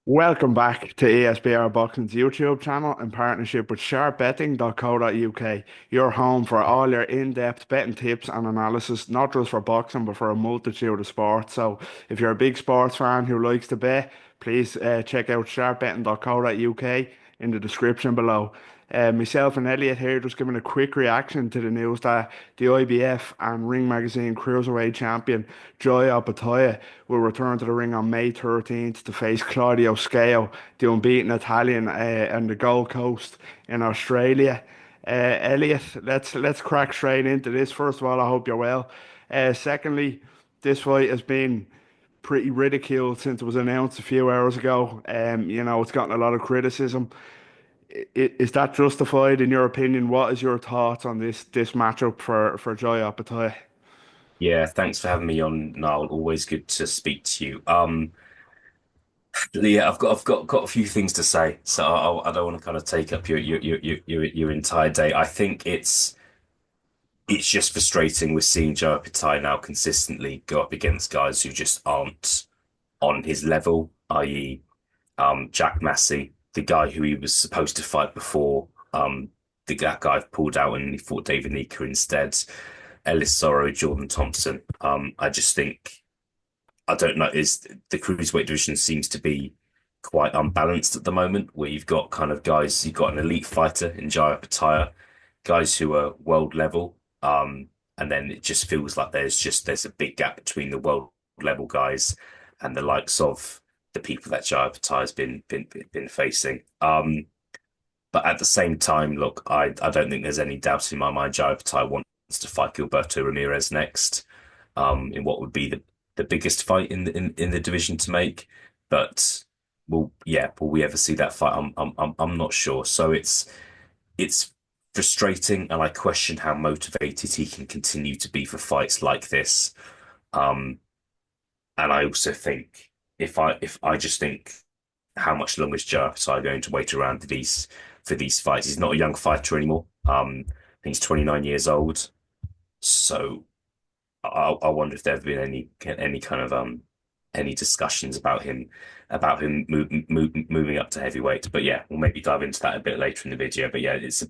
Welcome back to ESBR Boxing's YouTube channel in partnership with sharpbetting.co.uk, your home for all your in-depth betting tips and analysis, not just for boxing, but for a multitude of sports. So if you're a big sports fan who likes to bet, please check out sharpbetting.co.uk in the description below. Myself and Elliot here just giving a quick reaction to the news that the IBF and Ring Magazine Cruiserweight champion Joy Opetaia will return to the ring on May 13th to face Claudio Squeo, the unbeaten Italian, on the Gold Coast in Australia. Elliot, let's crack straight into this. First of all, I hope you're well. Secondly, this fight has been pretty ridiculed since it was announced a few hours ago. It's gotten a lot of criticism. Is that justified in your opinion? What is your thoughts on this matchup for Joy Opetaia? Yeah, thanks for having me on, Niall. Always good to speak to you. Yeah, I've got a few things to say, so I don't want to kind of take up your entire day. I think it's just frustrating. We're seeing Joe Opetaia now consistently go up against guys who just aren't on his level, i.e., Jack Massey, the guy who he was supposed to fight before. That guy pulled out and he fought David Nika instead. Ellis Sorrow, Jordan Thompson. I just think I don't know. Is the cruiserweight division seems to be quite unbalanced at the moment, where you've got kind of guys, you've got an elite fighter in Jaya Opetaia, guys who are world level, and then it just feels like there's a big gap between the world level guys and the likes of the people that Jaya Opetaia has been facing. But at the same time, look, I don't think there's any doubt in my mind Jaya Opetaia wants to fight Gilberto Ramirez next, in what would be the biggest fight in the division to make. But will we ever see that fight? I'm not sure. So it's frustrating, and I question how motivated he can continue to be for fights like this. Um, and I also think if I just think how much longer is Joe Apatow going to wait around for these fights? He's not a young fighter anymore. I think he's 29 years old. So I wonder if there have been any kind of any discussions about him moving up to heavyweight. But yeah, we'll maybe dive into that a bit later in the video. But yeah, it's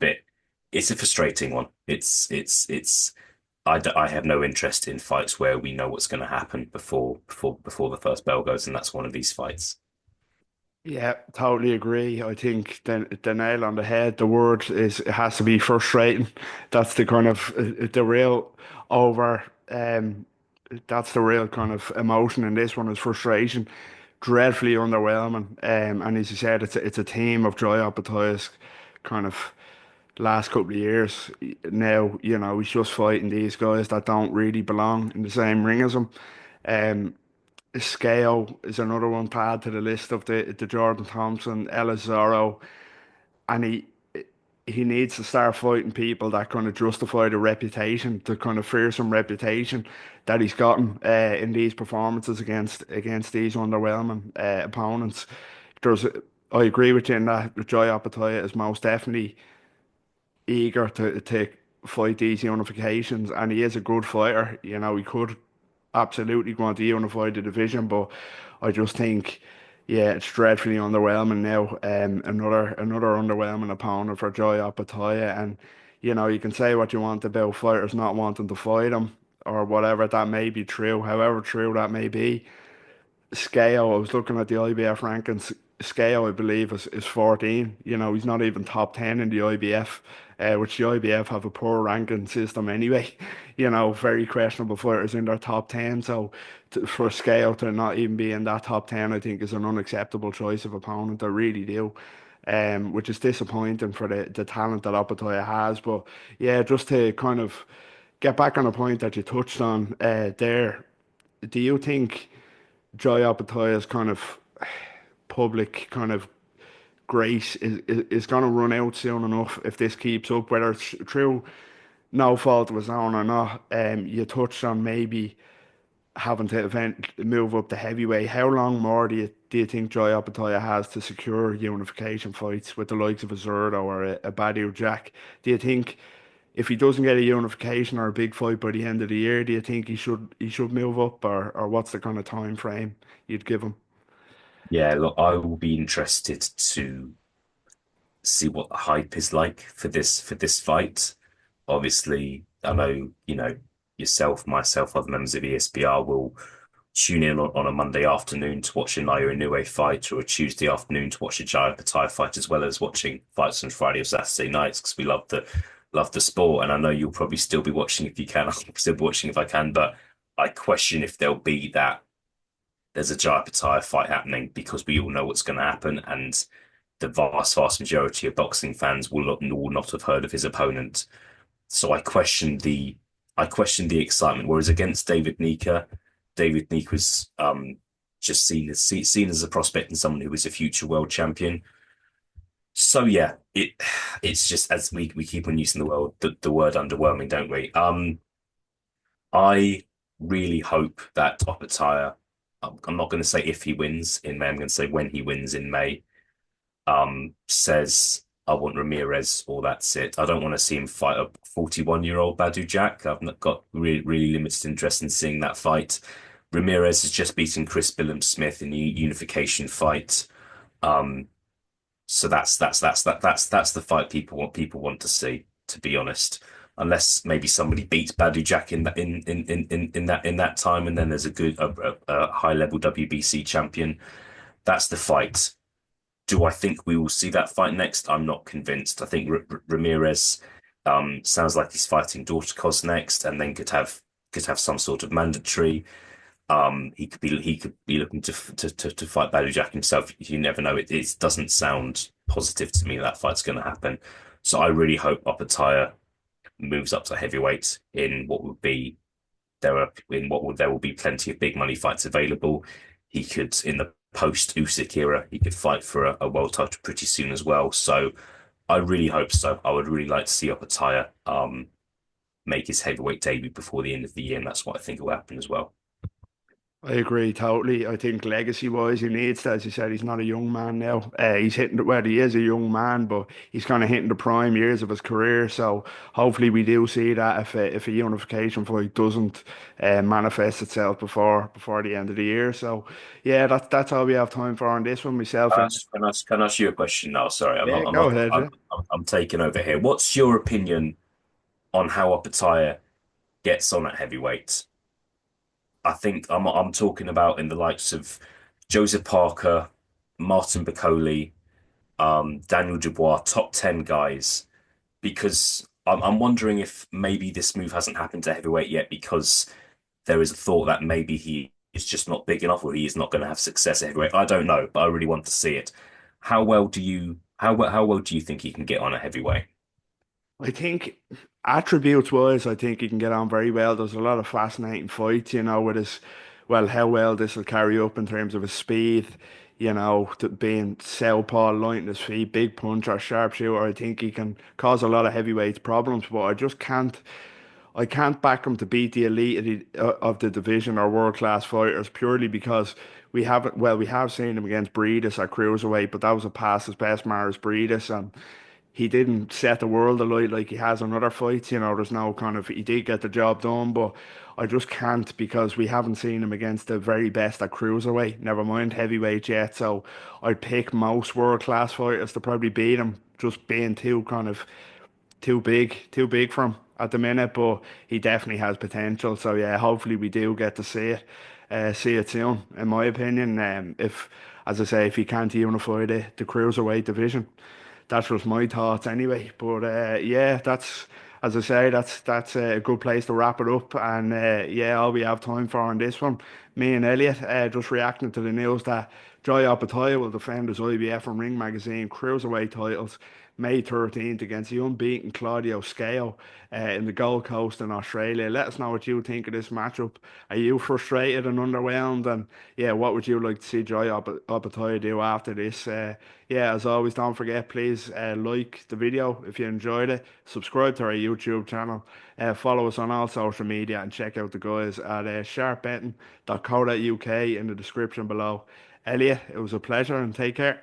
a frustrating one. I have no interest in fights where we know what's going to happen before the first bell goes, and that's one of these fights. Yeah, totally agree. I think the nail on the head, the word is it has to be frustrating. That's the kind of the real over that's the real kind of emotion in this one is frustration. Dreadfully underwhelming. And as you said, it's a team of Joy Opetaia's kind of last couple of years. Now, he's just fighting these guys that don't really belong in the same ring as him. Um, Squeo is another one to add to the list of the Jordan Thompson, Ellis Zorro, and he needs to start fighting people that kind of justify the reputation, the kind of fearsome reputation that he's gotten in these performances against these underwhelming opponents. There's, I agree with you in that Joy Opetaia is most definitely eager to fight these unifications, and he is a good fighter. He could absolutely go on to unify the division, but I just think, yeah, it's dreadfully underwhelming now. Another underwhelming opponent for Joy Opetaia, and you can say what you want about fighters not wanting to fight him or whatever. That may be true. However true that may be, Squeo, I was looking at the IBF rankings. Squeo, I believe, is 14. He's not even top 10 in the IBF, which the IBF have a poor ranking system anyway. Very questionable fighters in their top 10. So for Squeo to not even be in that top 10, I think is an unacceptable choice of opponent. I really do. Which is disappointing for the talent that Opetaia has. But yeah, just to kind of get back on a point that you touched on there, do you think Joy Opetaia's kind of public kind of grace is going to run out soon enough if this keeps up, whether it's through no fault of his own or not? You touched on maybe having to move up to heavyweight. How long more do you think Joy Opetaia has to secure unification fights with the likes of a Zerdo or a Badou Jack? Do you think if he doesn't get a unification or a big fight by the end of the year, do you think he should move up, or what's the kind of time frame you'd give him? Yeah, look, I will be interested to see what the hype is like for this fight. Obviously, I know, yourself, myself, other members of ESBR will tune in on a Monday afternoon to watch a Naoya Inoue fight or a Tuesday afternoon to watch a Jaya Opetaia fight, as well as watching fights on Friday or Saturday nights because we love the sport. And I know you'll probably still be watching if you can. I'll still be watching if I can, but I question if there'll be that there's a Jaya Opetaia fight happening because we all know what's going to happen, and the vast majority of boxing fans will not have heard of his opponent. So I question the excitement. Whereas against David Nika was just seen as a prospect and someone who was a future world champion. So yeah, it's just as we keep on using the word underwhelming, don't we? I really hope that Opetaia. I'm not going to say if he wins in May. I'm going to say when he wins in May. Says I want Ramirez or that's it. I don't want to see him fight a 41-year-old Badu Jack. I've not got really limited interest in seeing that fight. Ramirez has just beaten Chris Billum-Smith in the unification fight. Um, so that's the fight people want to see, to be honest. Unless maybe somebody beats Badu Jack in that in that time, and then there's a high level WBC champion. That's the fight. Do I think we will see that fight next? I'm not convinced. I think Ramirez sounds like he's fighting Dorticos next, and then could have some sort of mandatory. He could be looking to fight Badou Jack himself. You never know. It doesn't sound positive to me that fight's going to happen. So I really hope Opetaia moves up to heavyweight in what would be there will be plenty of big money fights available. He could in the post Usyk era he could fight for a world title pretty soon as well. So I really hope so. I would really like to see Opetaia make his heavyweight debut before the end of the year, and that's what I think will happen as well. I agree totally. I think legacy wise, he needs to, as you said, he's not a young man now. He's hitting the, well, he is a young man, but he's kind of hitting the prime years of his career. So hopefully we do see that if a unification fight doesn't manifest itself before the end of the year. So yeah, that's all we have time for on this one. Myself and Can I ask you a question now? Sorry, yeah, go ahead. Yeah. I'm taking over here. What's your opinion on how Opetaia gets on at heavyweight? I think I'm talking about in the likes of Joseph Parker, Martin Bacoli, Daniel Dubois, top 10 guys, because I'm wondering if maybe this move hasn't happened to heavyweight yet because there is a thought that maybe he is just not big enough or he is not going to have success at heavyweight. I don't know, but I really want to see it. How well do you think he can get on a heavyweight? I think attributes wise, I think he can get on very well. There's a lot of fascinating fights, with his, well, how well this will carry up in terms of his speed, to being southpaw, light in his feet, big puncher, sharpshooter. I think he can cause a lot of heavyweights problems, but I can't back him to beat the elite of the division or world class fighters purely because we have seen him against Breedis at cruiserweight, but that was a past his best Maris Breedis, and he didn't set the world alight like he has on other fights. There's no kind of, he did get the job done, but I just can't because we haven't seen him against the very best at cruiserweight, never mind heavyweight yet. So I'd pick most world class fighters to probably beat him, just being too big for him at the minute, but he definitely has potential. So yeah, hopefully we do get to see it soon, in my opinion. If, as I say, if he can't unify the cruiserweight division, that's just my thoughts anyway. But yeah, that's as I say, that's a good place to wrap it up. And yeah, all we have time for on this one, me and Elliot, just reacting to the news that Joy Opetaia will defend his IBF and Ring Magazine cruiserweight titles May 13th against the unbeaten Claudio Squeo in the Gold Coast in Australia. Let us know what you think of this matchup. Are you frustrated and underwhelmed? And yeah, what would you like to see Joy Opetaia do after this? Yeah, as always, don't forget, please like the video if you enjoyed it. Subscribe to our YouTube channel. Follow us on all social media and check out the guys at sharpbetting.co.uk in the description below. Elliot, it was a pleasure and take care.